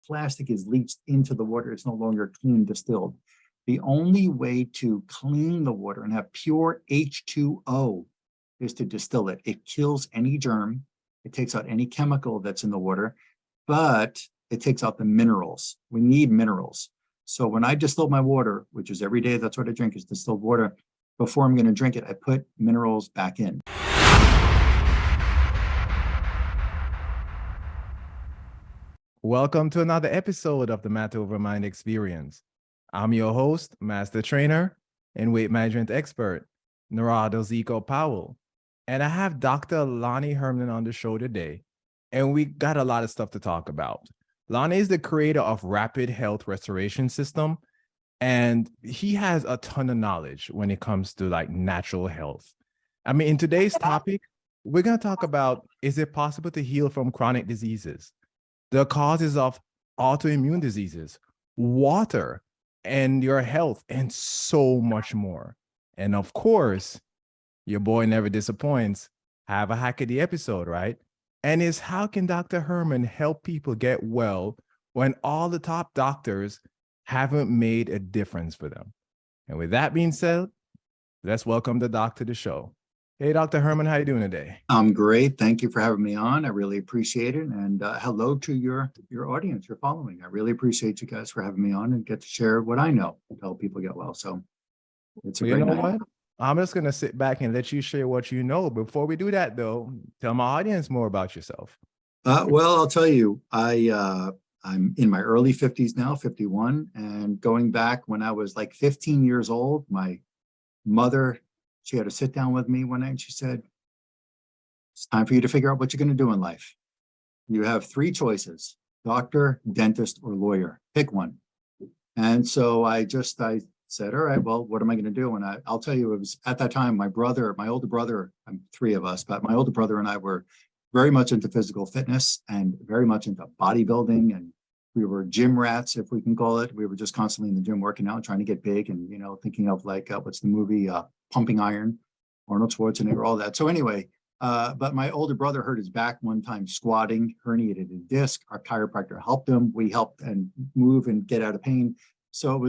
plastic is leached into the water. It's no longer clean distilled. The only way to clean the water and have pure H2O is to distill it. It kills any germ. It takes out any chemical that's in the water, but it takes out the minerals. We need minerals. So when I distill my water, which is every day, that's what I drink is distilled water. Before I'm going to drink it, I put minerals back in. Welcome to another episode of the Matter Over Mind Experience. I'm your host, master trainer, and weight management expert, Narado Zico Powell. And I have Dr. Lonnie Herman on the show today, and we got a lot of stuff to talk about. Lonnie is the creator of Rapid Health Restoration System, and he has a ton of knowledge when it comes to like natural health. I mean, in today's topic, we're going to talk about, is it possible to heal from chronic diseases? The causes of autoimmune diseases, water, and your health, and so much more. And of course, your boy never disappoints. Have a hack of the episode, right? And it's how can Dr. Herman help people get well when all the top doctors haven't made a difference for them? And with that being said, let's welcome the doc to the show. Hey, Dr. Herman, how you doing today? I'm great. Thank you for having me on. I really appreciate it. And hello to your audience, your following. I really appreciate you guys for having me on and get to share what I know to help people get well. So it's a great night. What? I'm just going to sit back and let you share what you know. Before we do that, though, tell my audience more about yourself. Well, I'll tell you, I'm in my early 50s now, 51. And going back when I was like 15 years old, my mother, she had to sit down with me one night and she said, it's time for you to figure out what you're going to do in life. You have three choices: doctor, dentist, or lawyer. Pick one. And so I said, all right, well, what am I going to do? And I'll tell you, it was at that time, my older brother, three of us, but my older brother and I were very much into physical fitness and very much into bodybuilding. And we were gym rats, if we can call it. We were just constantly in the gym working out, trying to get big and, thinking of like, what's the movie, Pumping Iron, Arnold Schwarzenegger, all that. So anyway, but my older brother hurt his back one time squatting, herniated a disc. Our chiropractor helped him. We helped and move and get out of pain. So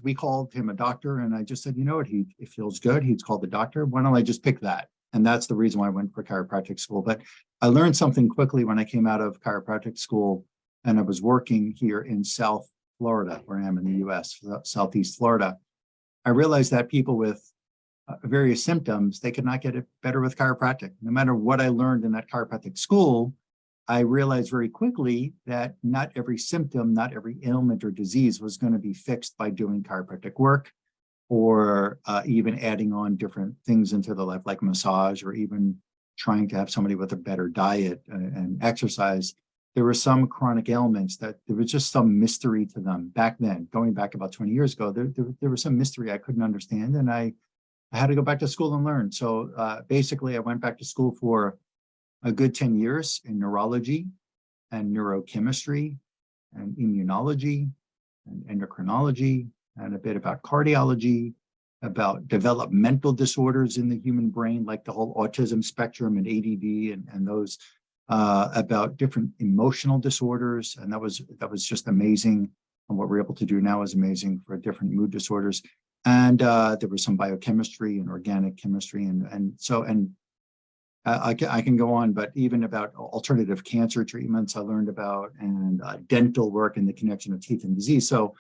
we called him a doctor, and I just said, you know what, it feels good. He's called the doctor. Why don't I just pick that? And that's the reason why I went for chiropractic school. But I learned something quickly when I came out of chiropractic school, and I was working here in South Florida, where I am in the US, Southeast Florida. I realized that people with various symptoms, they could not get it better with chiropractic. No matter what I learned in that chiropractic school, I realized very quickly that not every symptom, not every ailment or disease was going to be fixed by doing chiropractic work or even adding on different things into the life, like massage, or even trying to have somebody with a better diet and exercise. There were some chronic ailments that there was just some mystery to them back then. Going back about 20 years ago, there was some mystery I couldn't understand, and I had to go back to school and learn. So basically, I went back to school for a good 10 years in neurology and neurochemistry and immunology and endocrinology and a bit about cardiology, about developmental disorders in the human brain, like the whole autism spectrum and ADD and those, about different emotional disorders. And that was just amazing. And what we're able to do now is amazing for different mood disorders. And there was some biochemistry and organic chemistry. And I can go on, but even about alternative cancer treatments I learned about, and dental work and the connection of teeth and disease. So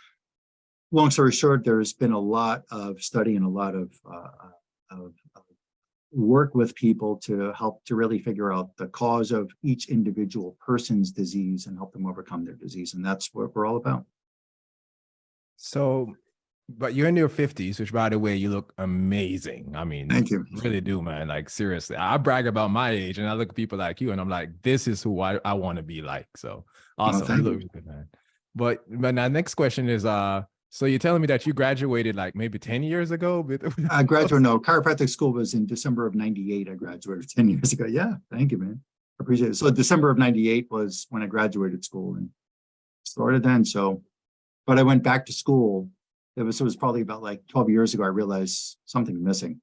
long story short, there's been a lot of study and a lot of work with people to help to really figure out the cause of each individual person's disease and help them overcome their disease. And that's what we're all about. So, but you're in your 50s, which, by the way, you look amazing. I mean, thank you. Really do, man. Like, seriously, I brag about my age, and I look at people like you, and I'm like, this is who I want to be like. So awesome. Oh, you look really good, man. But now, next question is, so you're telling me that you graduated like maybe 10 years ago? I graduated, no, chiropractic school was in December of 98. I graduated 10 years ago. Yeah, thank you, man. I appreciate it. So December of 98 was when I graduated school and started then. So, but I went back to school. It was probably about like 12 years ago. I realized something missing.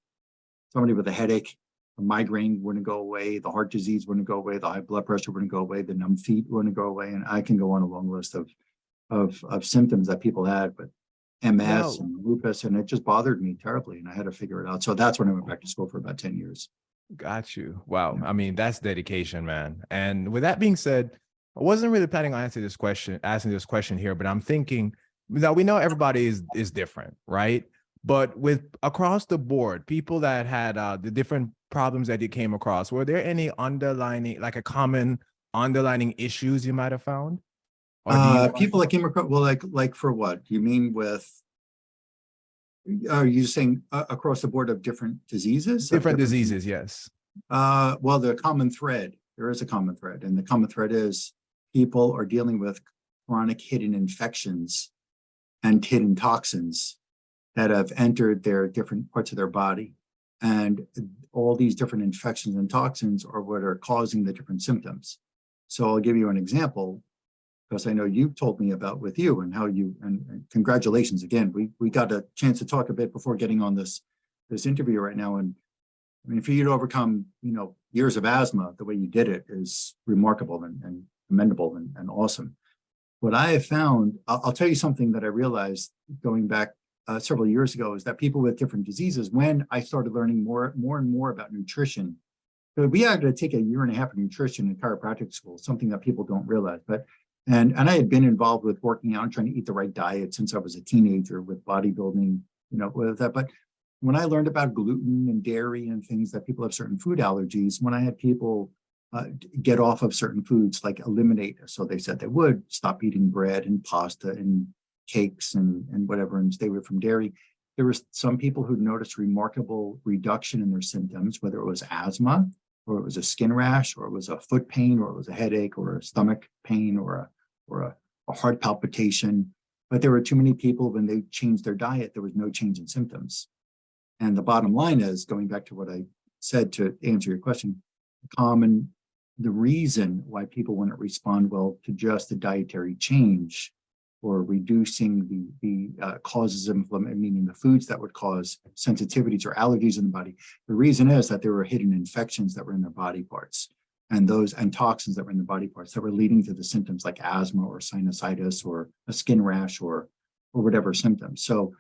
Somebody with a headache, a migraine wouldn't go away, the heart disease wouldn't go away, the high blood pressure wouldn't go away, the numb feet wouldn't go away. And I can go on a long list of of symptoms that people had with MS Now, and lupus, and it just bothered me terribly, and I had to figure it out. So that's when I went back to school for about 10 years. got you. Wow. Yeah. I mean, that's dedication, man. And with that being said, I wasn't really planning on asking this question here, but I'm thinking now we know everybody is different, right? But with across the board, people that had the different problems that you came across, were there any underlining, like a common underlining issues you might have found? Or do you People that came across, well, like for what? You mean with, are you saying across the board of different diseases? different diseases? Yes. Well, the common thread, there is a common thread, and the common thread is people are dealing with chronic hidden infections and hidden toxins that have entered their different parts of their body. And all these different infections and toxins are what are causing the different symptoms. So I'll give you an example, because I know you've told me about with you and how you, and congratulations again. We got a chance to talk a bit before getting on this interview right now. And I mean, for you to overcome, years of asthma, the way you did it is remarkable and commendable and awesome. What I have found, I'll tell you something that I realized going back several years ago, is that people with different diseases, when I started learning more and more about nutrition, we had to take a year and a half of nutrition in chiropractic school, something that people don't realize. But and I had been involved with working out and trying to eat the right diet since I was a teenager with bodybuilding, with that. But when I learned about gluten and dairy and things that people have certain food allergies, when I had people get off of certain foods, like eliminate, so they said they would stop eating bread and pasta and cakes and whatever, and stay away from dairy. There was some people who noticed remarkable reduction in their symptoms, whether it was asthma, or it was a skin rash, or it was a foot pain, or it was a headache, or a stomach pain, or a heart palpitation. But there were too many people, when they changed their diet, there was no change in symptoms. And the bottom line is, going back to what I said to answer your question, the reason why people wouldn't respond well to just a dietary change or reducing the causes of inflammation, meaning the foods that would cause sensitivities or allergies in the body, the reason is that there were hidden infections that were in their body parts, and toxins that were in the body parts that were leading to the symptoms like asthma or sinusitis or a skin rash or whatever symptoms. So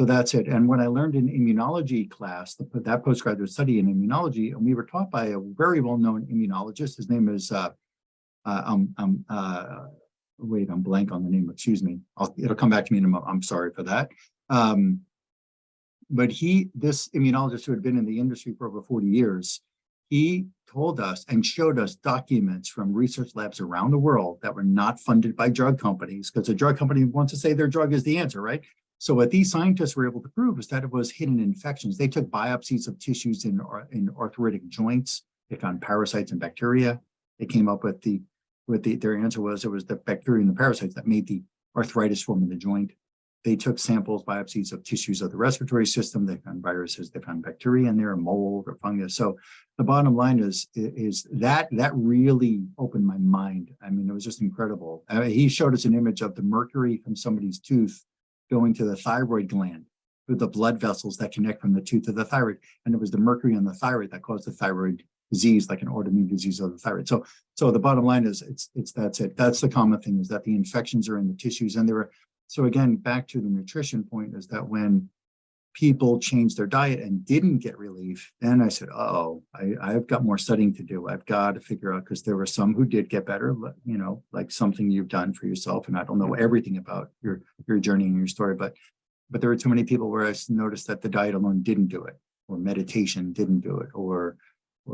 that's it. And when I learned in immunology class, that postgraduate study in immunology, and we were taught by a very well-known immunologist. His name is wait, I'm blank on the name. Excuse me. It'll come back to me in a moment. I'm sorry for that. But this immunologist who had been in the industry for over 40 years, he told us and showed us documents from research labs around the world that were not funded by drug companies, because a drug company wants to say their drug is the answer, right? So what these scientists were able to prove is that it was hidden infections. They took biopsies of tissues in arthritic joints. They found parasites and bacteria. They came up with their answer was it was the bacteria and the parasites that made the arthritis form in the joint. They took biopsies of tissues of the respiratory system. They found viruses. They found bacteria in there, mold or fungus. So the bottom line is that really opened my mind. I mean, it was just incredible. He showed us an image of the mercury from somebody's tooth going to the thyroid gland through the blood vessels that connect from the tooth to the thyroid. And it was the mercury on the thyroid that caused the thyroid disease, like an autoimmune disease of the thyroid. So the bottom line is that's it. That's the common thing, is that the infections are in the tissues. And so again, back to the nutrition point, is that when people changed their diet and didn't get relief, then I said, I've got more studying to do. I've got to figure out, because there were some who did get better, like something you've done for yourself. And I don't know everything about your journey and your story, but there were too many people where I noticed that the diet alone didn't do it, or meditation didn't do it, or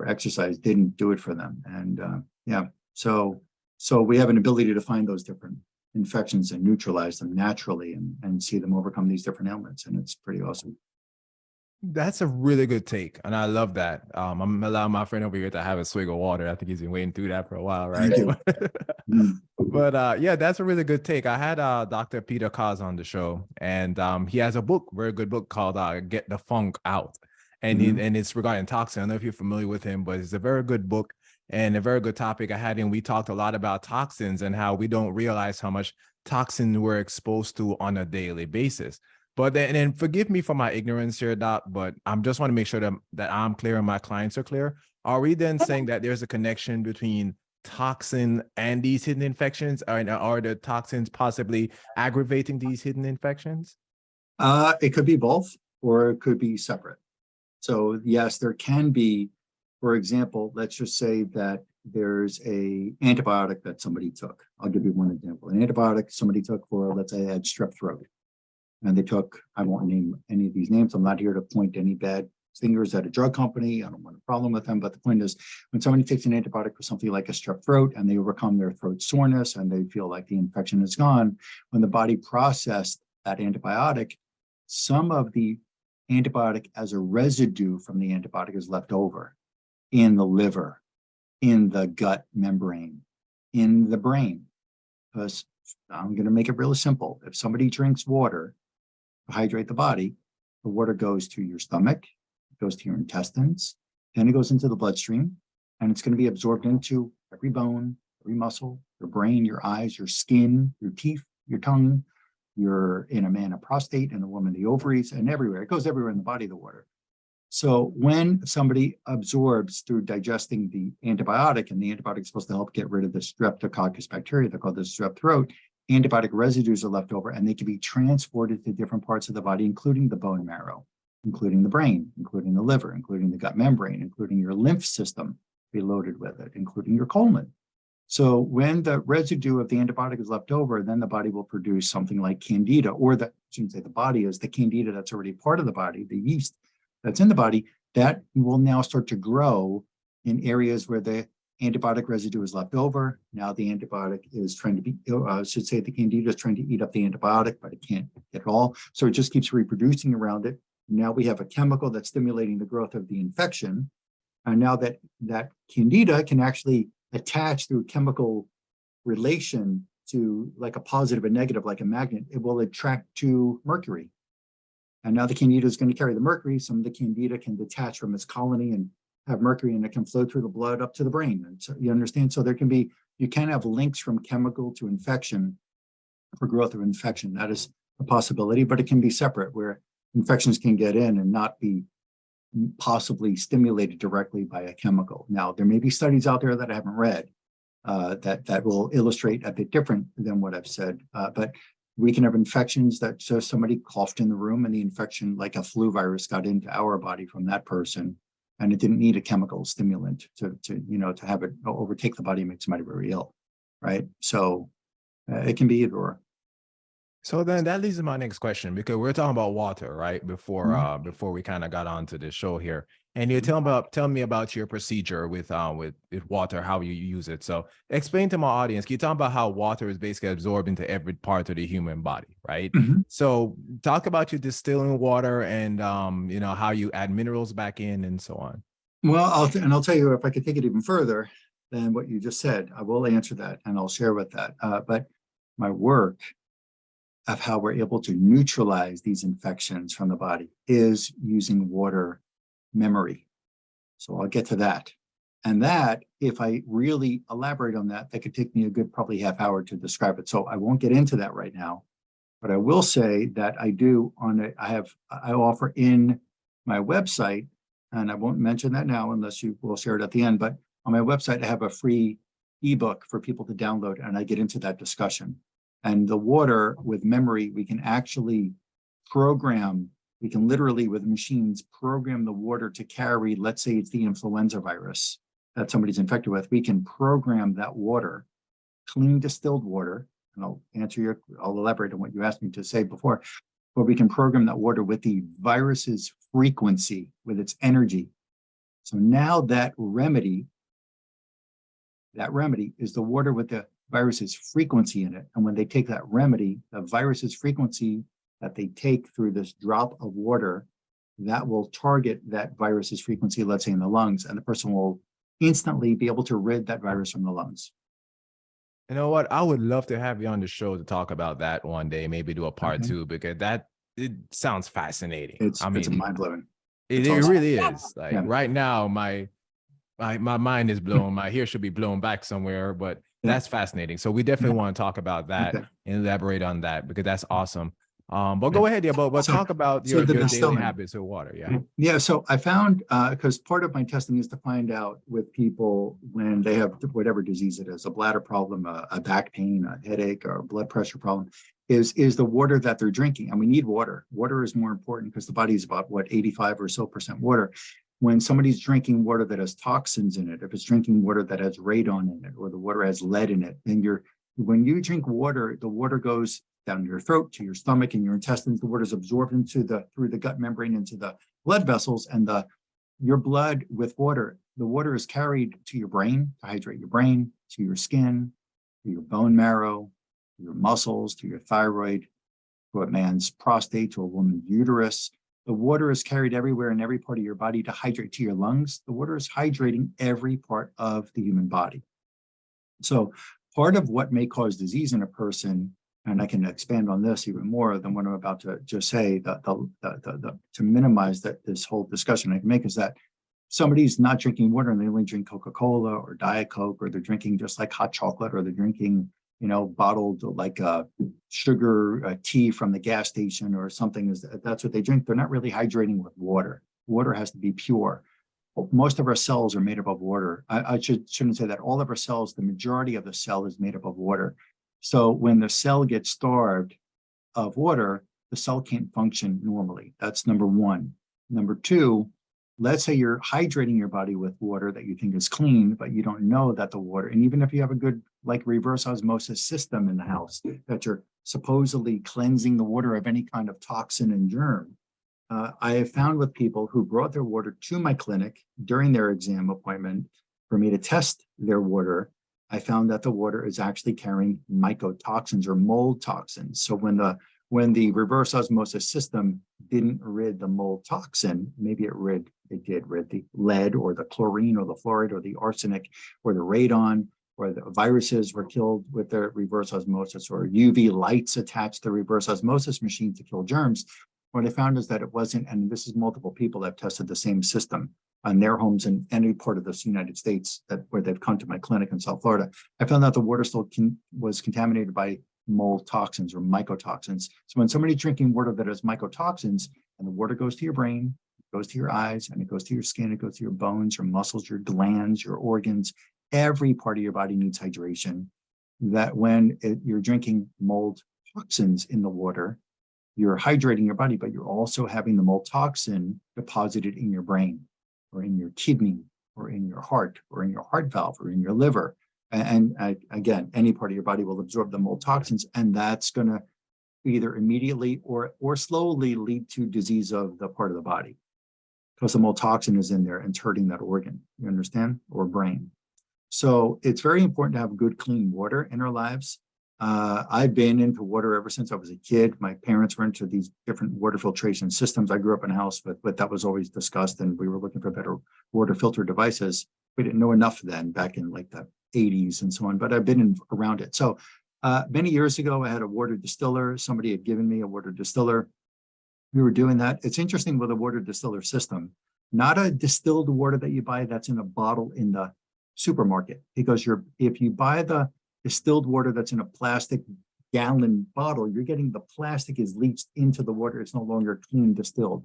exercise didn't do it for them. And so we have an ability to find those different infections and neutralize them naturally and see them overcome these different ailments. And it's pretty awesome. That's a really good take, and I love that. I'm allowing my friend over here to have a swig of water. I think he's been waiting through that for a while, right? But yeah, that's a really good take. I had Dr. Peter Kaz on the show, and he has a book, very good book called "Get the Funk Out," and and it's regarding toxin. I don't know if you're familiar with him, but it's a very good book and a very good topic. I had him. We talked a lot about toxins and how we don't realize how much toxin we're exposed to on a daily basis. But then, and forgive me for my ignorance here, Doc, but I'm just want to make sure that I'm clear and my clients are clear. Are we then saying that there's a connection between toxin and these hidden infections? Are the toxins possibly aggravating these hidden infections? It could be both, or it could be separate. So yes, there can be, for example, let's just say that there's a antibiotic that somebody took. I'll give you one example. An antibiotic somebody took for, let's say, they had strep throat. And they took, I won't name any of these names. I'm not here to point any bad fingers at a drug company. I don't want a problem with them. But the point is, when somebody takes an antibiotic for something like a strep throat and they overcome their throat soreness and they feel like the infection is gone, when the body processed that antibiotic, some of the antibiotic as a residue from the antibiotic is left over in the liver, in the gut membrane, in the brain. Because I'm going to make it really simple. If somebody drinks water to hydrate the body, the water goes to your stomach, it goes to your intestines, then it goes into the bloodstream, and it's going to be absorbed into every bone, every muscle, your brain, your eyes, your skin, your teeth, your tongue. You're in a man, a prostate, and a woman, the ovaries, and everywhere. It goes everywhere in the body, the water. So when somebody absorbs through digesting the antibiotic, and the antibiotic is supposed to help get rid of the streptococcus bacteria, they're called the strep throat, antibiotic residues are left over, and they can be transported to different parts of the body, including the bone marrow, including the brain, including the liver, including the gut membrane, including your lymph system, be loaded with it, including your colon. So when the residue of the antibiotic is left over, then the body will produce something like candida, or I shouldn't say the body is the candida that's already part of the body, the yeast that's in the body, that will now start to grow in areas where the antibiotic residue is left over. Now the antibiotic is trying to be, should say the candida is trying to eat up the antibiotic, but it can't get it all. So it just keeps reproducing around it. Now we have a chemical that's stimulating the growth of the infection. And now that candida can actually attach through chemical relation to like a positive and negative, like a magnet, it will attract to mercury. And now the candida is going to carry the mercury. Some of the candida can detach from its colony and have mercury, and it can flow through the blood up to the brain. And so you understand? So there can be, you can have links from chemical to infection for growth of infection. That is a possibility, but it can be separate, where infections can get in and not be possibly stimulated directly by a chemical. Now, there may be studies out there that I haven't read that will illustrate a bit different than what I've said, but we can have infections that just somebody coughed in the room and the infection, like a flu virus, got into our body from that person, and it didn't need a chemical stimulant to have it overtake the body and make somebody very ill, right? So it can be either or. So then that leads to my next question, because we're talking about water, right? Before we kind of got onto the show here, and you tell me about your procedure with water, how you use it. So explain to my audience. Can you talk about how water is basically absorbed into every part of the human body, right? Mm-hmm. So talk about you distilling water and how you add minerals back in and so on. Well, I'll tell you, if I could take it even further than what you just said, I will answer that and I'll share with that. But my work of how we're able to neutralize these infections from the body is using water memory. So I'll get to that. And that, if I really elaborate on that, that could take me a good probably half hour to describe it. So I won't get into that right now, but I will say that I offer in my website, and I won't mention that now unless you will share it at the end, but on my website, I have a free ebook for people to download, and I get into that discussion. And the water with memory, we can actually program, we can literally with machines program the water to carry, let's say it's the influenza virus that somebody's infected with. We can program that water, clean distilled water, and I'll elaborate on what you asked me to say before, but we can program that water with the virus's frequency, with its energy. So now that remedy is the water with the virus's frequency in it. And when they take that remedy, the virus's frequency that they take through this drop of water, that will target that virus's frequency, let's say in the lungs, and the person will instantly be able to rid that virus from the lungs. You know what? I would love to have you on the show to talk about that one day, maybe do a part two, because it sounds fascinating. It's mind-blowing. It really is. Like right now, my mind is blown. My hair should be blown back somewhere, but that's fascinating. So we definitely want to talk about that and elaborate on that, because that's awesome. But go ahead, yeah, but So- talk about so your the daily distilling. habits with water. Yeah. Yeah, so I found, because part of my testing is to find out with people when they have whatever disease it is, a bladder problem, a back pain, a headache, or a blood pressure problem, is the water that they're drinking. And we need water. Water is more important because the body is about, what, 85% or so water. When somebody's drinking water that has toxins in it, if it's drinking water that has radon in it, or the water has lead in it, then when you drink water, the water goes down your throat to your stomach and your intestines. The water is absorbed through the gut membrane into the blood vessels, and your blood with water, the water is carried to your brain to hydrate your brain, to your skin, to your bone marrow, to your muscles, to your thyroid, to a man's prostate, to a woman's uterus. The water is carried everywhere in every part of your body to hydrate to your lungs. The water is hydrating every part of the human body. So part of what may cause disease in a person, and I can expand on this even more than what I'm about to just say, to minimize this whole discussion I can make, is that somebody's not drinking water and they only drink Coca-Cola or Diet Coke, or they're drinking just like hot chocolate, or they're drinking, bottled like sugar tea from the gas station or something. That's what they drink. They're not really hydrating with water. Water has to be pure. Most of our cells are made up of water. I shouldn't say that. All of our cells, the majority of the cell is made up of water. So when the cell gets starved of water, the cell can't function normally. That's number one. Number two, let's say you're hydrating your body with water that you think is clean, but you don't know that the water, and even if you have a good like reverse osmosis system in the house, that you're supposedly cleansing the water of any kind of toxin and germ. I have found with people who brought their water to my clinic during their exam appointment for me to test their water, I found that the water is actually carrying mycotoxins or mold toxins. So when the reverse osmosis system didn't rid the mold toxin, maybe it did rid the lead or the chlorine or the fluoride or the arsenic or the radon, or the viruses were killed with the reverse osmosis, or UV lights attached to the reverse osmosis machine to kill germs. What I found is that it wasn't, and this is multiple people that have tested the same system on their homes in any part of this United States where they've come to my clinic in South Florida. I found that the water still was contaminated by mold toxins or mycotoxins. So when somebody's drinking water that has mycotoxins, and the water goes to your brain, it goes to your eyes, and it goes to your skin, it goes to your bones, your muscles, your glands, your organs, every part of your body needs hydration. That when you're drinking mold toxins in the water, you're hydrating your body, but you're also having the mold toxin deposited in your brain, or in your kidney, or in your heart, or in your heart valve, or in your liver. And again, any part of your body will absorb the mold toxins, and that's going to either immediately or slowly lead to disease of the part of the body, because the mold toxin is in there and it's hurting that organ. You understand? Or brain. So it's very important to have good, clean water in our lives. I've been into water ever since I was a kid. My parents were into these different water filtration systems. I grew up in a house, but that was always discussed, and we were looking for better water filter devices. We didn't know enough then, back in like the 80s and so on, but I've been around it. So many years ago, I had a water distiller. Somebody had given me a water distiller. We were doing that. It's interesting with a water distiller system, not a distilled water that you buy that's in a bottle in the supermarket, because if you buy the distilled water that's in a plastic gallon bottle, you're getting the plastic is leached into the water. It's no longer clean distilled.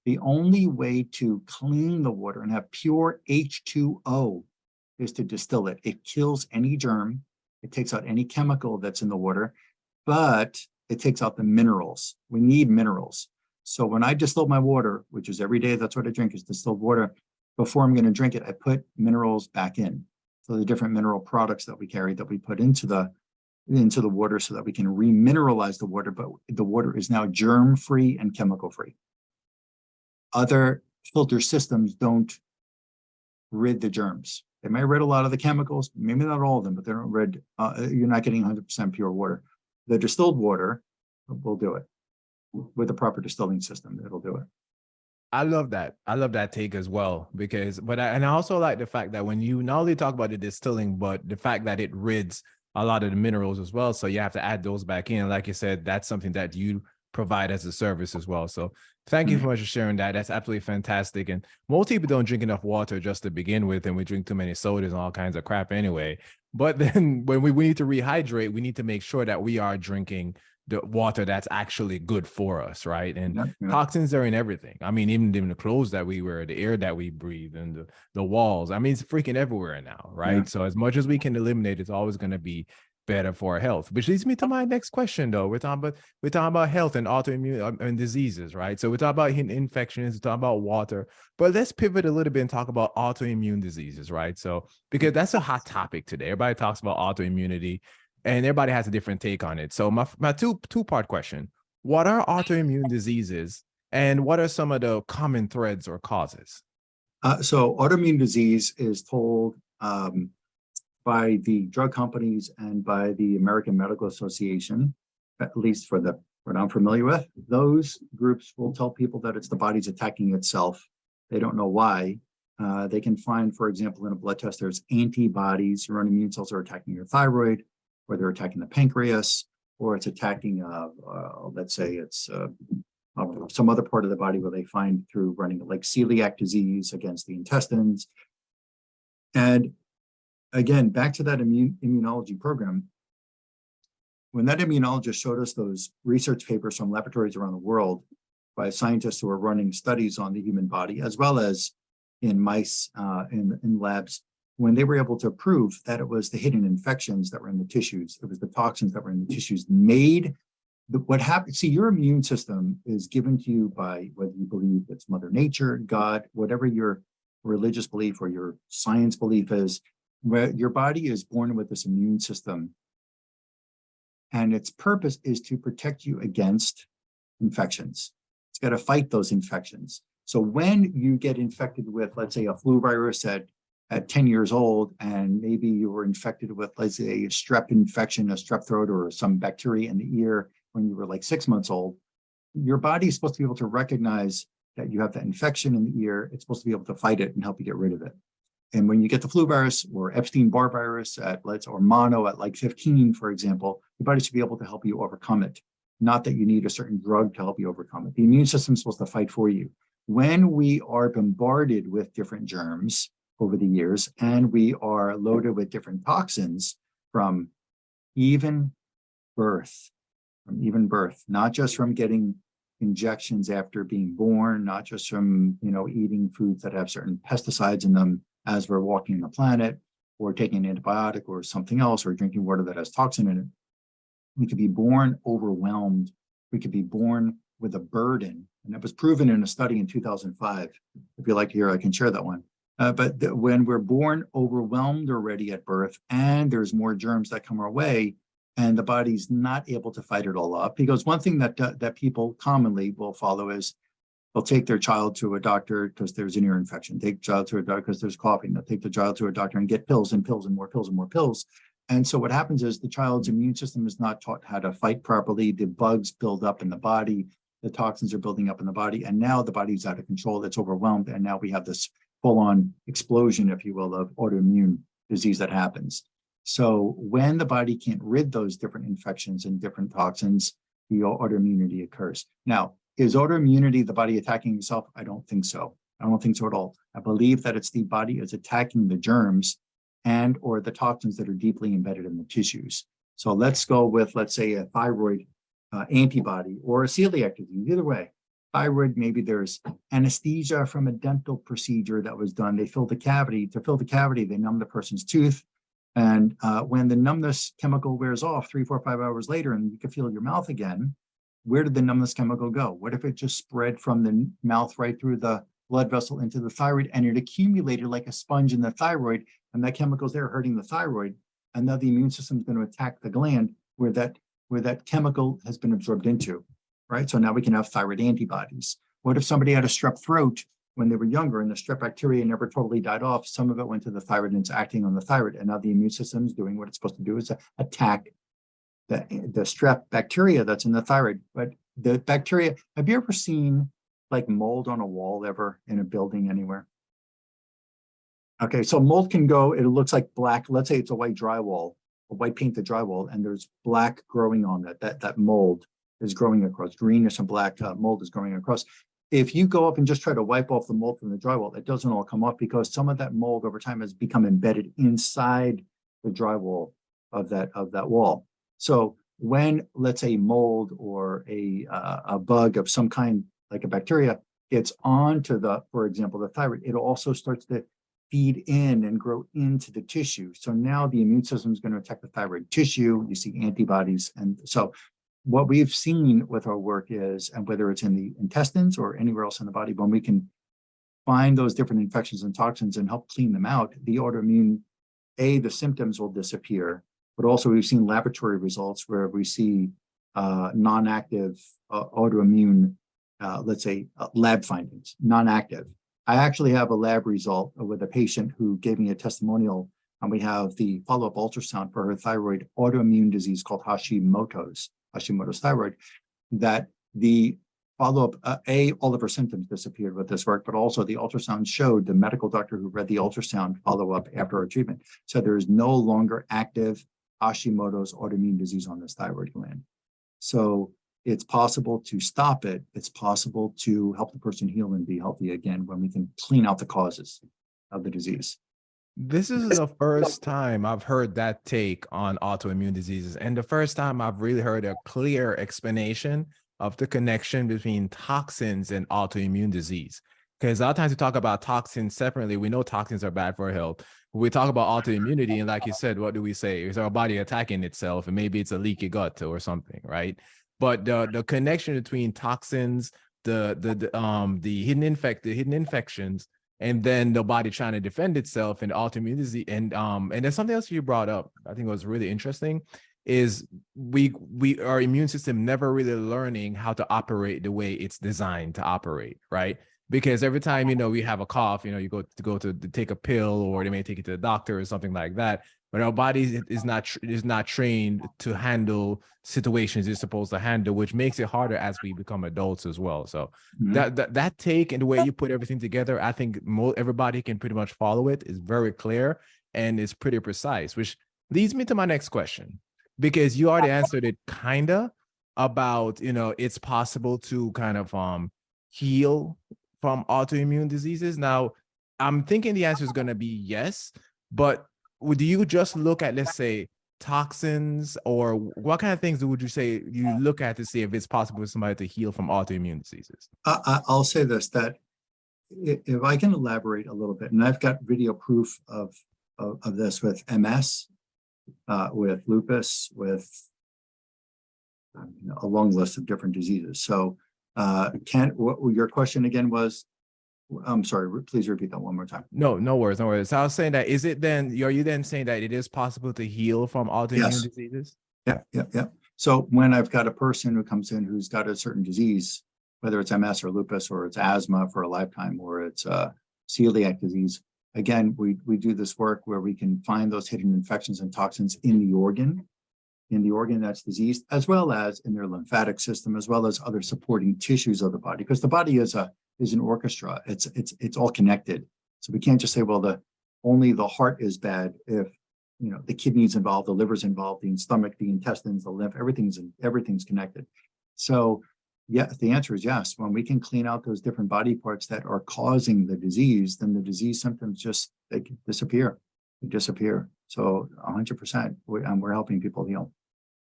The only way to clean the water and have pure H2O is to distill it. It kills any germ. It takes out any chemical that's in the water, but it takes out the minerals. We need minerals. So when I distill my water, which is every day, that's what I drink, is distilled water. Before I'm going to drink it, I put minerals back in. So the different mineral products that we carry, that we put into the water, so that we can remineralize the water, but the water is now germ-free and chemical-free. Other filter systems don't rid the germs. They may rid a lot of the chemicals, maybe not all of them, but they don't rid, you're not getting 100% pure water. The distilled water will do it. With the proper distilling system, it'll do it. I love that. I love that take as well, and I also like the fact that when you not only talk about the distilling, but the fact that it rids a lot of the minerals as well. So you have to add those back in. Like you said, that's something that you provide as a service as well. So thank you so much for sharing that. That's absolutely fantastic. And most people don't drink enough water just to begin with, and we drink too many sodas and all kinds of crap anyway. But then when we need to rehydrate, we need to make sure that we are drinking the water that's actually good for us, right? And Yeah, yeah. toxins are in everything. I mean, even in the clothes that we wear, the air that we breathe, and the walls. I mean, it's freaking everywhere now, right? Yeah. So as much as we can eliminate, it's always going to be better for our health. Which leads me to my next question, though. We're talking about health and autoimmune and diseases, right? So we're talking about infections, we're talking about water, but let's pivot a little bit and talk about autoimmune diseases, right? So because that's a hot topic today. Everybody talks about autoimmunity, and everybody has a different take on it. So my two-part question: what are autoimmune diseases, and what are some of the common threads or causes? So autoimmune disease is told by the drug companies and by the American Medical Association, at least for what I'm familiar with. Those groups will tell people that it's the body's attacking itself. They don't know why. They can find, for example, in a blood test, there's antibodies. Your own immune cells are attacking your thyroid, or they're attacking the pancreas, or it's attacking, let's say it's some other part of the body where they find through running like celiac disease against the intestines. And again, back to that immunology program, when that immunologist showed us those research papers from laboratories around the world by scientists who are running studies on the human body, as well as in mice in labs, when they were able to prove that it was the hidden infections that were in the tissues, it was the toxins that were in the tissues made what happens. See, your immune system is given to you by whether you believe it's Mother Nature, God, whatever your religious belief or your science belief is, where your body is born with this immune system, and its purpose is to protect you against infections. It's got to fight those infections. So when you get infected with, let's say, a flu virus at 10 years old, and maybe you were infected with, let's say, a strep infection, a strep throat, or some bacteria in the ear when you were like 6 months old, your body is supposed to be able to recognize that you have that infection in the ear. It's supposed to be able to fight it and help you get rid of it. And when you get the flu virus or Epstein-Barr virus or mono at like 15, for example, your body should be able to help you overcome it. Not that you need a certain drug to help you overcome it. The immune system is supposed to fight for you. When we are bombarded with different germs over the years, and we are loaded with different toxins from even birth, not just from getting injections after being born, not just from eating foods that have certain pesticides in them as we're walking the planet, or taking an antibiotic or something else, or drinking water that has toxin in it. We could be born overwhelmed. We could be born with a burden. And it was proven in a study in 2005. If you like to hear, I can share that one. But when we're born overwhelmed already at birth, and there's more germs that come our way, and the body's not able to fight it all up, because one thing that people commonly will follow is they'll take their child to a doctor because there's an ear infection, take the child to a doctor because there's coughing, they'll take the child to a doctor and get pills and pills and more pills and more pills. And so what happens is the child's immune system is not taught how to fight properly. The bugs build up in the body, the toxins are building up in the body, and now the body's out of control, it's overwhelmed, and now we have this full-on explosion, if you will, of autoimmune disease that happens. So when the body can't rid those different infections and different toxins, the autoimmunity occurs. Now, is autoimmunity the body attacking itself? I don't think so. I don't think so at all. I believe that it's the body is attacking the germs and or the toxins that are deeply embedded in the tissues. So let's go with, let's say, a thyroid antibody or a celiac disease. Either way, thyroid, maybe there's anesthesia from a dental procedure that was done. They filled the cavity. To fill the cavity, they numb the person's tooth. And when the numbness chemical wears off 3, 4, 5 hours later, and you can feel your mouth again, where did the numbness chemical go? What if it just spread from the mouth right through the blood vessel into the thyroid, and it accumulated like a sponge in the thyroid, and that chemical's there hurting the thyroid, and now the immune system is going to attack the gland where that chemical has been absorbed into, right? So now we can have thyroid antibodies. What if somebody had a strep throat when they were younger and the strep bacteria never totally died off? Some of it went to the thyroid and it's acting on the thyroid, and now the immune system is doing what it's supposed to do, is to attack the strep bacteria that's in the thyroid. But the bacteria, have you ever seen like mold on a wall ever in a building anywhere? Okay, so mold can go, it looks like black. Let's say it's a white drywall, a white painted drywall, and there's black growing on that mold is growing across. Greenish and black mold is growing across. If you go up and just try to wipe off the mold from the drywall, it doesn't all come off because some of that mold over time has become embedded inside the drywall of that wall. So when, let's say, mold or a bug of some kind, like a bacteria, gets onto for example, the thyroid, it also starts to feed in and grow into the tissue. So now the immune system is going to attack the thyroid tissue. You see antibodies. And so what we've seen with our work is, and whether it's in the intestines or anywhere else in the body, when we can find those different infections and toxins and help clean them out, the autoimmune, the symptoms will disappear. But also we've seen laboratory results where we see non-active autoimmune, let's say, lab findings, non-active. I actually have a lab result with a patient who gave me a testimonial, and we have the follow-up ultrasound for her thyroid autoimmune disease called Hashimoto's thyroid, that the follow-up, all of her symptoms disappeared with this work, but also the ultrasound showed the medical doctor who read the ultrasound follow-up after her treatment. So there is no longer active Hashimoto's autoimmune disease on this thyroid gland. So it's possible to stop it. It's possible to help the person heal and be healthy again when we can clean out the causes of the disease. This is the first time I've heard that take on autoimmune diseases, and the first time I've really heard a clear explanation of the connection between toxins and autoimmune disease. Because a lot of times we talk about toxins separately. We know toxins are bad for our health. We talk about autoimmunity, and like you said, what do we say? Is our body attacking itself, and maybe it's a leaky gut or something, right? But the connection between toxins, the hidden infections, and then the body trying to defend itself, and autoimmunity, and there's something else you brought up, I think was really interesting, is our immune system never really learning how to operate the way it's designed to operate, right? Because every time, we have a cough, you go to take a pill, or they may take it to the doctor or something like that. But our body is not trained to handle situations it's supposed to handle, which makes it harder as we become adults as well. So that take and the way you put everything together, I think everybody can pretty much follow it. Is very clear and it's pretty precise, which leads me to my next question, because you already answered it kinda about, it's possible to kind of heal from autoimmune diseases. Now, I'm thinking the answer is going to be yes, but would you just look at, let's say, toxins, or what kind of things would you say you look at to see if it's possible for somebody to heal from autoimmune diseases? I'll say this, that if I can elaborate a little bit, and I've got video proof of this with MS, with lupus, with a long list of different diseases. So what your question again was? I'm sorry, please repeat that one more time. No worries. So I was saying that, are you then saying that it is possible to heal from autoimmune diseases? Yeah. So when I've got a person who comes in who's got a certain disease, whether it's MS or lupus, or it's asthma for a lifetime, or it's celiac disease, again, we do this work where we can find those hidden infections and toxins in the organ that's diseased, as well as in their lymphatic system, as well as other supporting tissues of the body, because the body is an orchestra. It's all connected. So we can't just say, well, only the heart is bad if the kidneys involved, the liver's involved, the stomach, the intestines, the lymph, everything's connected. So yeah, the answer is yes. When we can clean out those different body parts that are causing the disease, then the disease symptoms they disappear. They disappear. So 100%, we're helping people heal.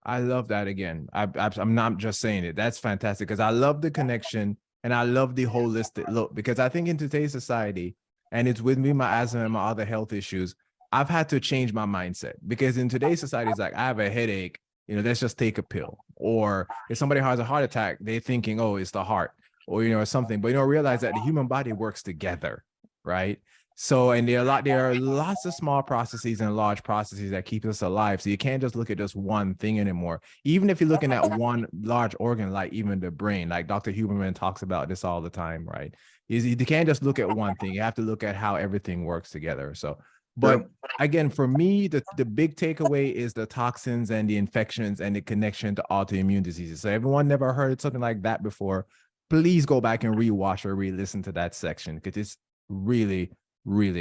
I love that. Again, I'm not just saying it. That's fantastic, because I love the connection. And I love the holistic look, because I think in today's society, and it's with me, my asthma and my other health issues, I've had to change my mindset, because in today's society, it's like, I have a headache, let's just take a pill. Or if somebody has a heart attack, they're thinking, oh, it's the heart, or something. But realize that the human body works together, right? So, and there are lots of small processes and large processes that keep us alive. So you can't just look at just one thing anymore. Even if you're looking at one large organ, like even the brain, like Dr. Huberman talks about this all the time, right? You can't just look at one thing. You have to look at how everything works together. So, but again, for me, the big takeaway is the toxins and the infections and the connection to autoimmune diseases. So everyone never heard something like that before, please go back and rewatch or re-listen to that section, because it's really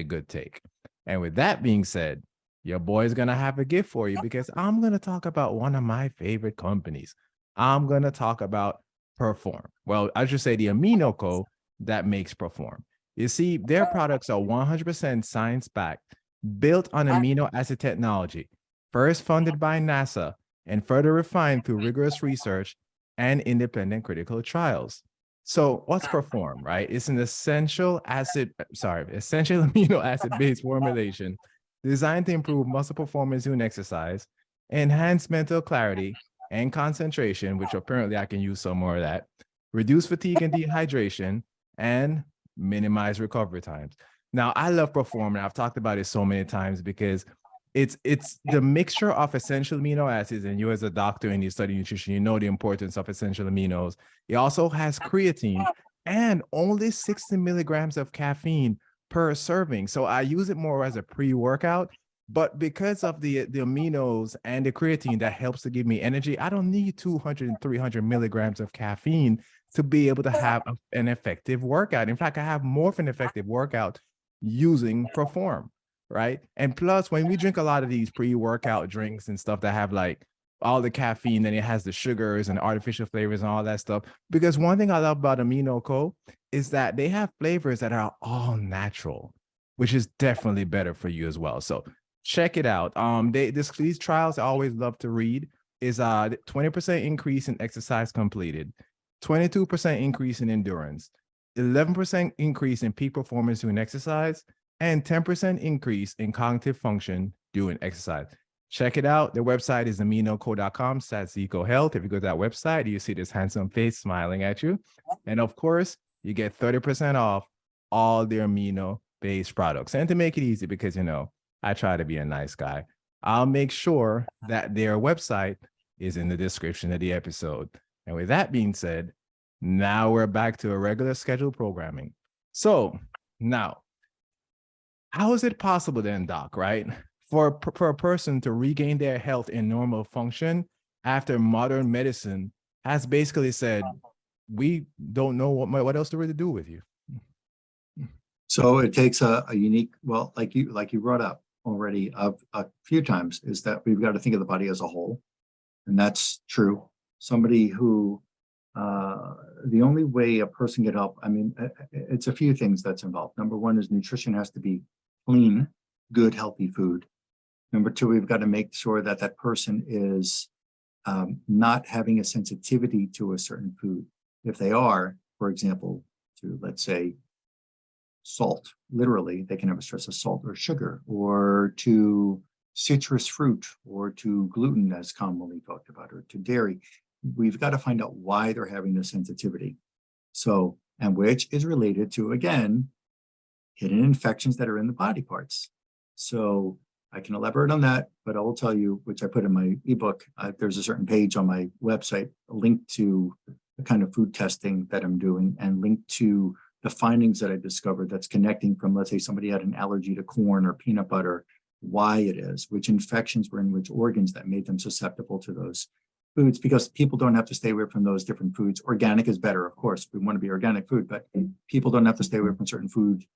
good take. And with that being said, your boy's gonna have a gift for you, because I'm gonna talk about one of my favorite companies. I'm gonna talk about Perform. Well, I should say the amino co that makes Perform. You see, their products are 100% science-backed, built on amino acid technology, first funded by NASA, and further refined through rigorous research and independent critical trials. So what's Perform, right? It's an essential amino acid-based formulation designed to improve muscle performance during exercise, enhance mental clarity and concentration, which apparently I can use some more of that, reduce fatigue and dehydration, and minimize recovery times. Now, I love Perform, and I've talked about it so many times because it's the mixture of essential amino acids, and you as a doctor and you study nutrition, you know the importance of essential aminos. It also has creatine and only 60 milligrams of caffeine per serving. So I use it more as a pre-workout, but because of the aminos and the creatine that helps to give me energy, I don't need 200 and 300 milligrams of caffeine to be able to have an effective workout. In fact, I have more of an effective workout using Perform, right? And plus, when we drink a lot of these pre-workout drinks and stuff that have like all the caffeine and it has the sugars and artificial flavors and all that stuff, because one thing I love about Amino Co is that they have flavors that are all natural, which is definitely better for you as well. So check it out. These trials I always love to read is 20% increase in exercise completed, 22% increase in endurance, 11% increase in peak performance during exercise, and 10% increase in cognitive function during exercise. Check it out. Their website is aminoco.com/ecohealth. If you go to that website, you see this handsome face smiling at you. And of course, you get 30% off all their amino-based products. And to make it easy, because, you know, I try to be a nice guy, I'll make sure that their website is in the description of the episode. And with that being said, now we're back to a regular scheduled programming. So now, how is it possible then, Doc, right, for a person to regain their health and normal function after modern medicine has basically said, we don't know what else to really do with you? So it takes a unique, well, like you brought up already a few times, is that we've got to think of the body as a whole. And that's true. Somebody who, the only way a person can help, I mean, it's a few things that's involved. Number one is nutrition has to be clean, good, healthy food. Number two, we've got to make sure that that person is not having a sensitivity to a certain food. If they are, for example, to, let's say, salt, literally, they can have a stress of salt or sugar, or to citrus fruit, or to gluten, as commonly talked about, or to dairy. We've got to find out why they're having the sensitivity. So, and which is related to, again, hidden infections that are in the body parts. So I can elaborate on that, but I will tell you, which I put in my ebook, there's a certain page on my website, a link to the kind of food testing that I'm doing, and link to the findings that I discovered that's connecting from, let's say somebody had an allergy to corn or peanut butter, why it is, which infections were in which organs that made them susceptible to those foods, because people don't have to stay away from those different foods. Organic is better, of course. We want to be organic food, but people don't have to stay away from certain foods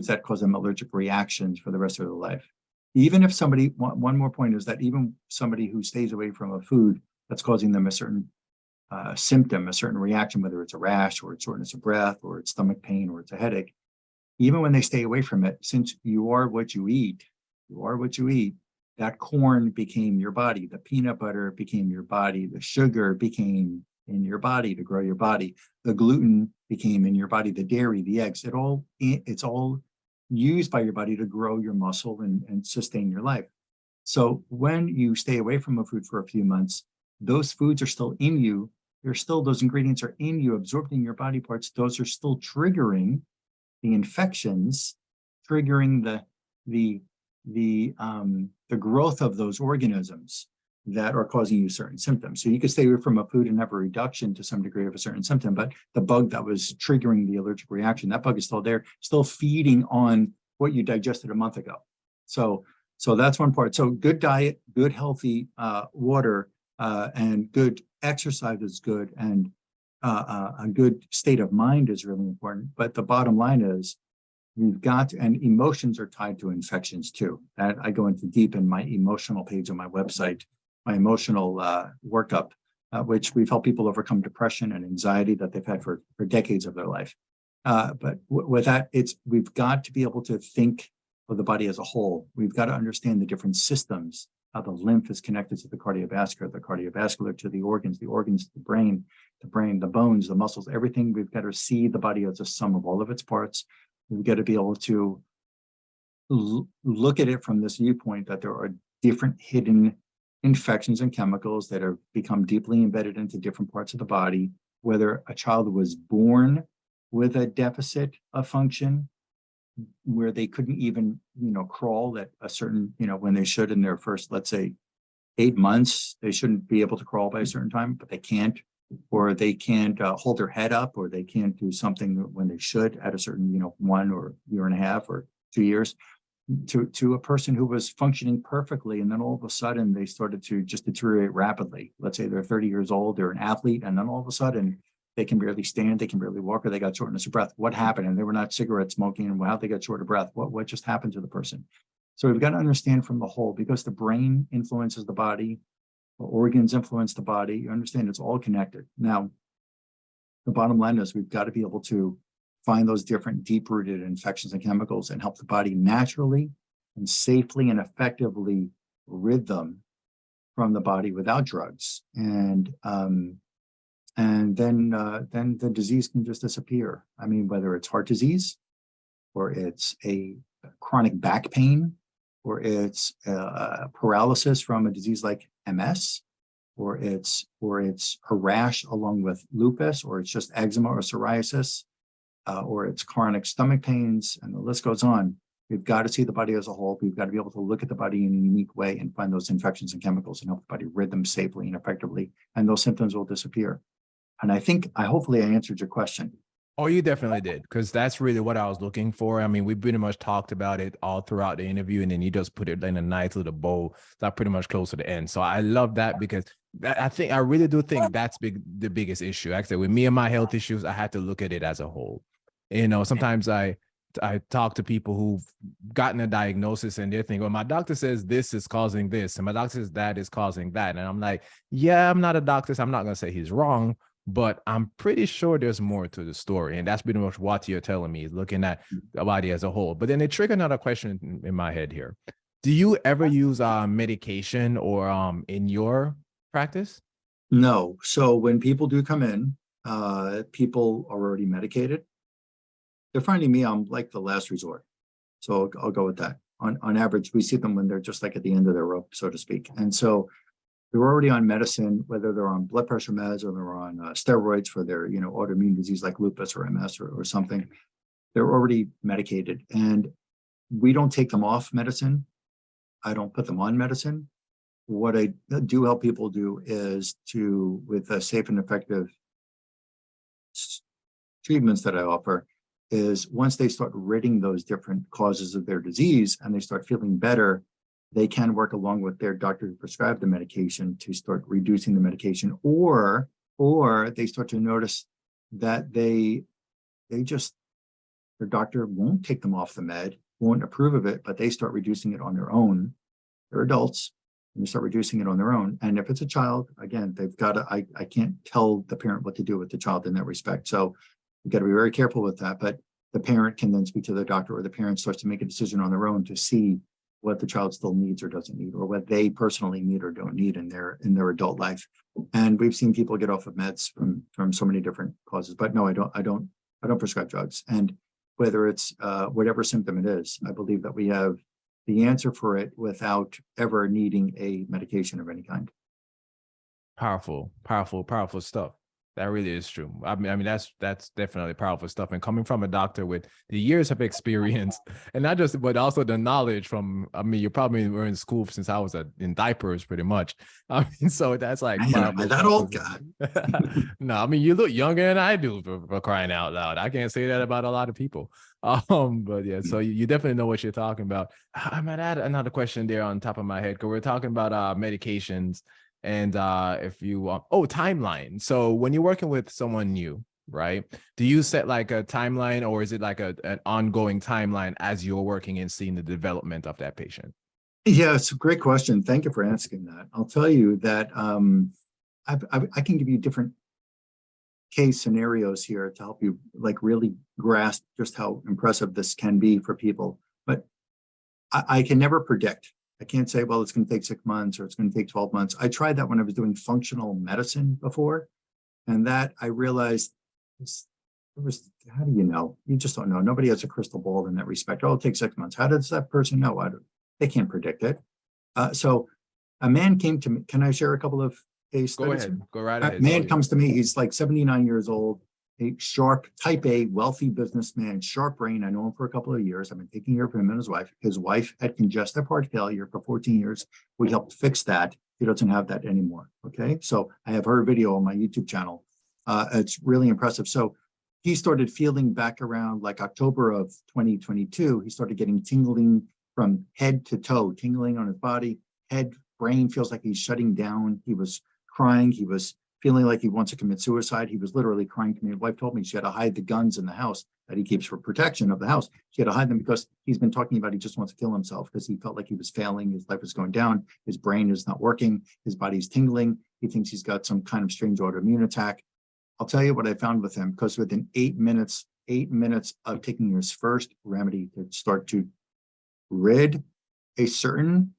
that cause them allergic reactions for the rest of their life. Even if somebody, one more point is that even somebody who stays away from a food that's causing them a certain symptom, a certain reaction, whether it's a rash or it's shortness of breath or it's stomach pain or it's a headache, even when they stay away from it, since you are what you eat, that corn became your body, the peanut butter became your body, the sugar became in your body to grow your body, the gluten became in your body, the dairy, the eggs, it's all used by your body to grow your muscle and sustain your life. So when you stay away from a food for a few months, those foods are still in you. Those ingredients are in you, absorbed in your body parts. Those are still triggering the infections, triggering the growth of those organisms that are causing you certain symptoms. So you could stay away from a food and have a reduction to some degree of a certain symptom, but the bug that was triggering the allergic reaction, that bug is still there, still feeding on what you digested a month ago. So that's one part. So good diet, good healthy water, and good exercise is good, and a good state of mind is really important. But the bottom line is, we've got, and emotions are tied to infections too. That I go into deep in my emotional page on my website, my emotional workup, which we've helped people overcome depression and anxiety that they've had for decades of their life. But with that, we've got to be able to think of the body as a whole. We've got to understand the different systems how the lymph is connected to the cardiovascular to the organs to the brain, the bones, the muscles, everything. We've got to see the body as a sum of all of its parts. We've got to be able to look at it from this viewpoint that there are different hidden infections and chemicals that have become deeply embedded into different parts of the body, whether a child was born with a deficit of function where they couldn't even, crawl at a certain, when they should in their first, let's say, 8 months, they shouldn't be able to crawl by a certain time, but they can't, or they can't hold their head up, or they can't do something when they should at a certain, 1 or year and a half or 2 years, to a person who was functioning perfectly. And then all of a sudden they started to just deteriorate rapidly. Let's say they're 30 years old, they're an athlete, and then all of a sudden they can barely stand, they can barely walk, or they got shortness of breath. What happened? And they were not cigarette smoking, and how they got short of breath. What just happened to the person? So we've got to understand from the whole, because the brain influences the body, the organs influence the body. You understand it's all connected. Now, the bottom line is we've got to be able to find those different deep-rooted infections and chemicals and help the body naturally and safely and effectively rid them from the body without drugs. And then the disease can just disappear. I mean, whether it's heart disease, or it's a chronic back pain, or it's paralysis from a disease like MS, or it's a rash along with lupus, or it's just eczema or psoriasis, or it's chronic stomach pains, and the list goes on. We've got to see the body as a whole. We've got to be able to look at the body in a unique way and find those infections and chemicals and help the body rid them safely and effectively, and those symptoms will disappear. And hopefully I answered your question. Oh, you definitely did, because that's really what I was looking for. I mean, we pretty much talked about it all throughout the interview, and then you just put it in a nice little bow. That's pretty much close to the end. So I love that, because I really do think that's the biggest issue. Actually, with me and my health issues, I had to look at it as a whole. Sometimes I talk to people who've gotten a diagnosis and they're thinking, well, my doctor says this is causing this, and my doctor says that is causing that. And I'm like, yeah, I'm not a doctor, so I'm not going to say he's wrong, but I'm pretty sure there's more to the story. And that's pretty much what you're telling me, is looking at the body as a whole. But then it triggered another question in my head here. Do you ever use medication or in your practice? No. So when people do come in, people are already medicated. They're finding me, I'm like the last resort. So I'll go with that. On average, we see them when they're just like at the end of their rope, so to speak. And so they're already on medicine, whether they're on blood pressure meds or they're on steroids for their, autoimmune disease like lupus or MS or something. They're already medicated, and we don't take them off medicine. I don't put them on medicine. What I do help people do is with safe and effective treatments that I offer, is once they start ridding those different causes of their disease and they start feeling better, they can work along with their doctor who prescribed the medication to start reducing the medication, or they start to notice that their doctor won't take them off the med, won't approve of it, but they start reducing it on their own. They're adults, and they start reducing it on their own. And if it's a child, again, they've got to, I can't tell the parent what to do with the child in that respect. So you've got to be very careful with that. But the parent can then speak to the doctor, or the parent starts to make a decision on their own to see what the child still needs or doesn't need, or what they personally need or don't need in their adult life. And we've seen people get off of meds from so many different causes. But no, I don't prescribe drugs. And whether it's whatever symptom it is, I believe that we have the answer for it without ever needing a medication of any kind. Powerful stuff. That really is true. I mean, that's definitely powerful stuff. And coming from a doctor with the years of experience, and not just, but also the knowledge from, I mean, you probably were in school since I was in diapers pretty much. I mean, so that's like, Man, am I that old guy? No, I mean, you look younger than I do, for crying out loud. I can't say that about a lot of people. But yeah, so you definitely know what you're talking about. I might add another question there on top of my head, because we're talking about medications. And if you timeline. So when you're working with someone new, right, do you set like a timeline, or is it like an ongoing timeline as you're working and seeing the development of that patient? Yeah, it's a great question. Thank you for asking that. I'll tell you that I can give you different case scenarios here to help you like really grasp just how impressive this can be for people. But I can never predict. I can't say, well, it's going to take 6 months or it's going to take 12 months. I tried that when I was doing functional medicine before. And that I realized how do you know? You just don't know. Nobody has a crystal ball in that respect. Oh, it'll take 6 months. How does that person know? They can't predict it. So a man came to me. Can I share a couple of case Go studies? ahead. Go right A ahead. man comes to me. He's like 79 years old, a sharp, type A, wealthy businessman, sharp brain. I know him for a couple of years. I've been taking care of him and his wife. His wife had congestive heart failure for 14 years. We helped fix that. He doesn't have that anymore. Okay. So I have her video on my YouTube channel. It's really impressive. So he started feeling back around like October of 2022. He started getting tingling from head to toe, tingling on his body, head, brain feels like he's shutting down. He was crying. He was feeling like he wants to commit suicide. He was literally crying to me. His wife told me she had to hide the guns in the house that he keeps for protection of the house. She had to hide them because he's been talking about he just wants to kill himself because he felt like he was failing. His life was going down. His brain is not working. His body's tingling. He thinks he's got some kind of strange autoimmune attack. I'll tell you what I found with him, because within 8 minutes of taking his first remedy to start to rid a certain,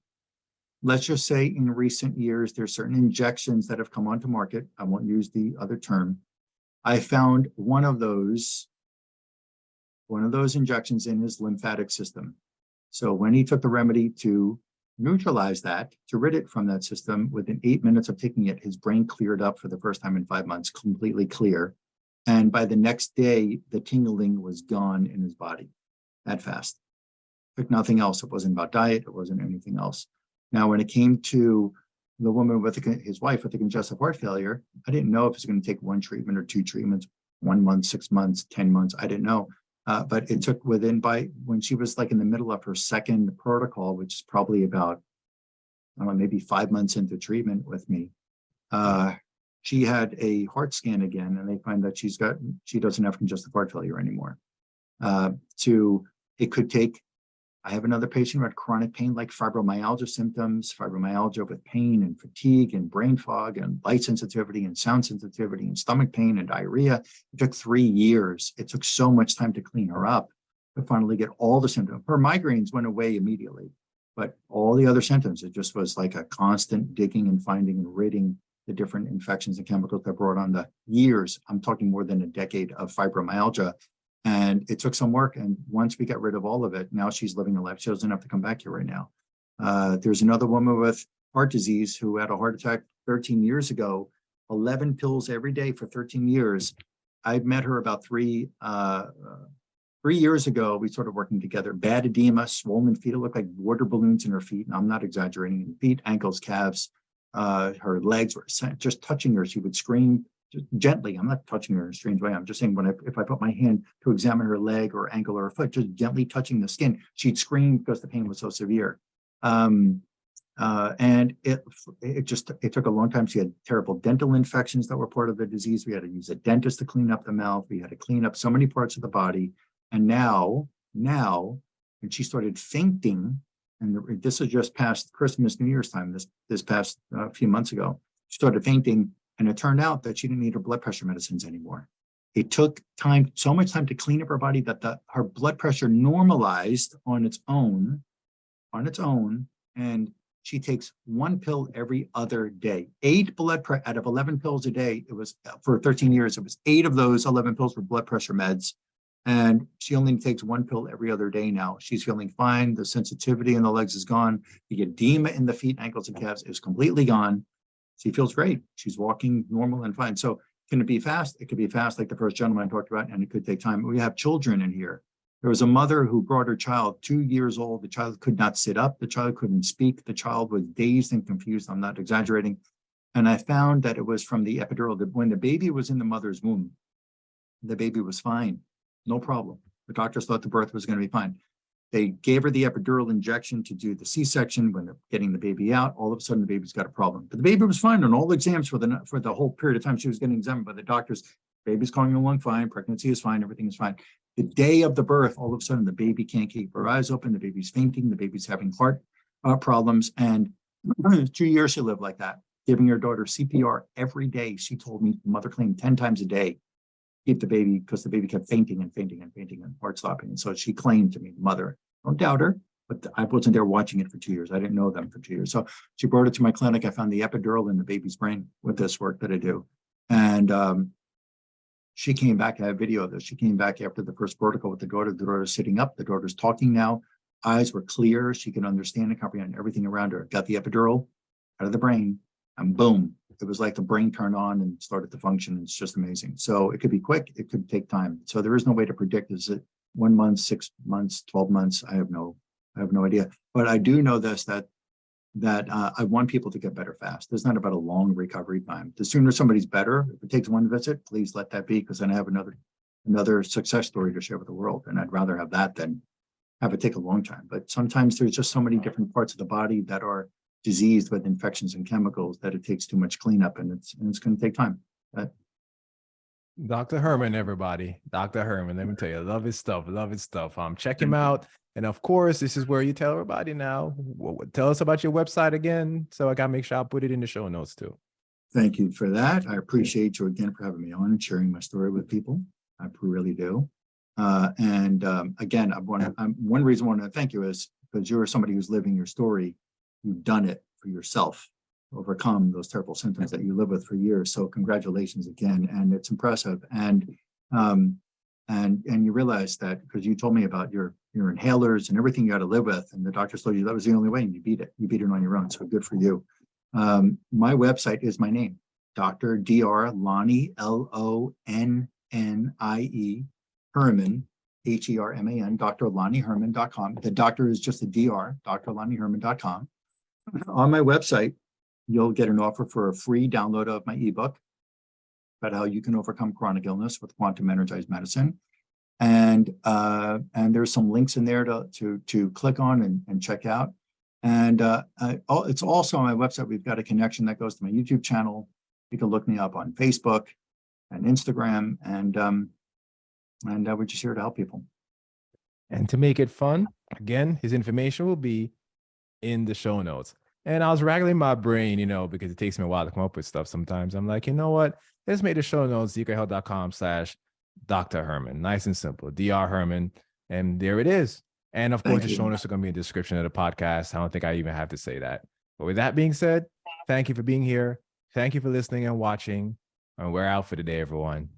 let's just say in recent years, there's certain injections that have come onto market. I won't use the other term. I found one of those injections in his lymphatic system. So when he took the remedy to neutralize that, to rid it from that system, within 8 minutes of taking it, his brain cleared up for the first time in 5 months, completely clear. And by the next day, the tingling was gone in his body that fast. Took nothing else. It wasn't about diet. It wasn't anything else. Now, when it came to the woman with his wife with the congestive heart failure, I didn't know if it was going to take 1 treatment or 2 treatments, 1 month, 6 months, 10 months. I didn't know. But it took when she was like in the middle of her second protocol, which is probably about, I don't know, maybe 5 months into treatment with me, she had a heart scan again, and they find that she doesn't have congestive heart failure anymore. It could take, I have another patient who had chronic pain like fibromyalgia symptoms, fibromyalgia with pain and fatigue and brain fog and light sensitivity and sound sensitivity and stomach pain and diarrhea. It took 3 years. It took so much time to clean her up to finally get all the symptoms. Her migraines went away immediately, but all the other symptoms, it just was like a constant digging and finding and ridding the different infections and chemicals that brought on the years. I'm talking more than a decade of fibromyalgia. And it took some work. And once we got rid of all of it, now she's living a life. She doesn't have to come back here right now. There's another woman with heart disease who had a heart attack 13 years ago, 11 pills every day for 13 years. I met her about 3 years ago. We started working together. Bad edema, swollen feet. It looked like water balloons in her feet. And I'm not exaggerating. Feet, ankles, calves. Her legs were just touching her. She would scream. Just gently. I'm not touching her in a strange way. I'm just saying if I put my hand to examine her leg or ankle or her foot, just gently touching the skin, she'd scream because the pain was so severe. And it took a long time. She had terrible dental infections that were part of the disease. We had to use a dentist to clean up the mouth. We had to clean up so many parts of the body. And now, and she started fainting, and this is just past Christmas, New Year's time, this past few months ago, she started fainting. And it turned out that she didn't need her blood pressure medicines anymore. It took time, so much time to clean up her body that her blood pressure normalized on its own. And she takes 1 pill every other day. 8 blood pressure out of 11 pills a day. It was for 13 years. It was 8 of those 11 pills were blood pressure meds. And she only takes 1 pill every other day now. She's feeling fine. The sensitivity in the legs is gone. The edema in the feet, ankles, and calves is completely gone. She feels great. She's walking normal and fine. So can it be fast? It could be fast, like the first gentleman talked about, and it could take time. We have children in here. There was a mother who brought her child, 2 years old. The child could not sit up. The child couldn't speak. The child was dazed and confused. I'm not exaggerating. And I found that it was from the epidural. When the baby was in the mother's womb, the baby was fine. No problem. The doctors thought the birth was going to be fine. They gave her the epidural injection to do the C-section. When they're getting the baby out, all of a sudden the baby's got a problem. But the baby was fine on all the exams for the whole period of time she was getting examined by the doctors. Baby's coming along fine, pregnancy is fine, everything is fine. The day of the birth, all of a sudden the baby can't keep her eyes open, the baby's fainting, the baby's having heart problems. And 2 years she lived like that, giving her daughter CPR every day. She told me, the mother claimed 10 times a day, keep the baby, because the baby kept fainting and heart stopping. And so she claimed to me, the mother, don't doubt her. but I wasn't there watching it for 2 years. I didn't know them for 2 years. So she brought it to my clinic. I found the epidural in the baby's brain with this work that I do. And she came back. I have video of this. She came back after the first protocol with the daughter. The daughter's sitting up. The daughter's talking now. Eyes were clear. She could understand and comprehend everything around her. Got the epidural out of the brain, and boom, it was like the brain turned on and started to function. It's just amazing. So it could be quick. It could take time. So there is no way to predict. Is it 1 month, 6 months, 12 months? I have no idea. But I do know this, that I want people to get better fast. There's not about a long recovery time. The sooner somebody's better, if it takes one visit, please let that be, because then I have another success story to share with the world. And I'd rather have that than have it take a long time. But sometimes there's just so many different parts of the body that are diseased with infections and chemicals that it takes too much cleanup, and it's going to take time. Dr. Herman, everybody. Dr. Herman, let me tell you, I love his stuff. Love his stuff. Check him out. And of course, this is where you tell everybody now. Tell us about your website again. So I got to make sure I'll put it in the show notes too. Thank you for that. I appreciate you again for having me on and sharing my story with people. I really do. Again, one reason I want to thank you is because you're somebody who's living your story. You've done it for yourself, overcome those terrible symptoms that you live with for years. So congratulations again. And it's impressive. And you realize that because you told me about your inhalers and everything you had to live with, and the doctors told you that was the only way, and you beat it. You beat it on your own. So good for you. My website is my name, Dr. Lonnie, LONNIE, Herman, HERMAN, drlonnieherman.com. The doctor is just a DR, drlonnieherman.com. On my website, you'll get an offer for a free download of my ebook about how you can overcome chronic illness with quantum energized medicine. And there's some links in there to click on and check out. And it's also on my website. We've got a connection that goes to my YouTube channel. You can look me up on Facebook and Instagram, and we're just here to help people. And to make it fun, again, his information will be in the show notes. And I was rattling my brain, because it takes me a while to come up with stuff sometimes. I'm like, you know what? Let's make the show notes, zecohealth.com/Dr. Herman. Nice and simple. Dr. Herman. And there it is. And of course, the show notes are going to be in the description of the podcast. I don't think I even have to say that. But with that being said, thank you for being here. Thank you for listening and watching. And we're out for the day, everyone.